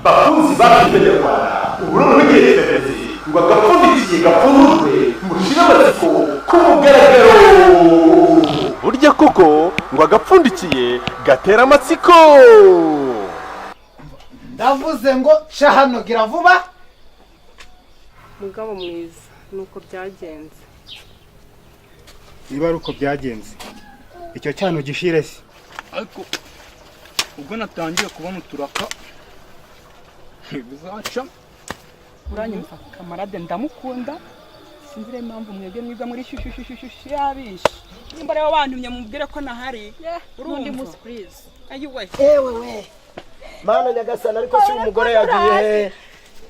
bakunzi ba filime nyarwanda ubu ngiye televisi ngo agapfundikiye gapfundurwe mushire amatsiko ku mugaragaro. Burya koko ngo agapfundikiye gatera amatsiko. ndavuze ngo ca hano gira vuba. Mugabo mwiza nuko byagenze. Niba ari uko byagenze icyo cyano gishire se. Ariko ubwo natangiye kubona uturaka bizaca. Uranyumva kamarade ndamukunda sinzire impamvu mwebwe mwiza muri shushushushushu yabishe nimba rero bantumye mubwire ko nahari urundi musi please ayiwe ewe we mana nyagasana ariko si umugore yagiye he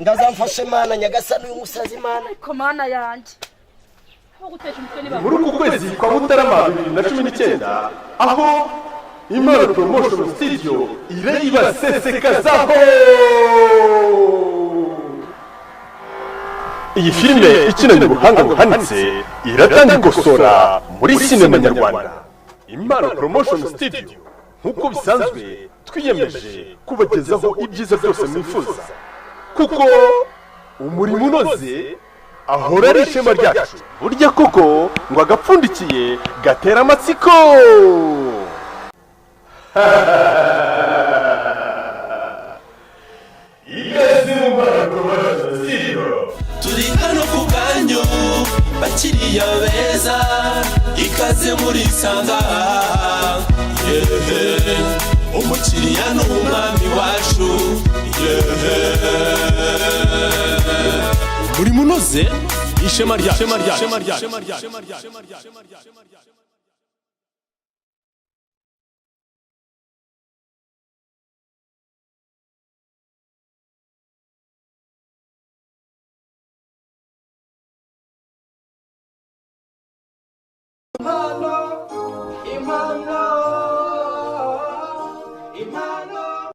ngazamfashe mana nyagasana uyu musazi mana ko mana yanje aho gutesha umutwe niba muri uku kwezi kwa Mutarama 2019 aho Impano Promotion Studio ireba sesekazaho. Iyi filime ikinanye ubuhanga buhanitse iratangira gukosora muri sinema nyarwanda. Impano Promotion Studio nk'uko bisanzwe twiyemeje kubagezaho ibyiza byose mwifuza, kuko umurimo unoze ahora ari ishema ryacu. Burya koko ngo agapfundikiye gatera amatsiko. Turi hano ku bwanyu bakiriya beza, ikaze muri Sanga. Umukiriya ni umwami wacu. Umurimo unoze ishema ryacu.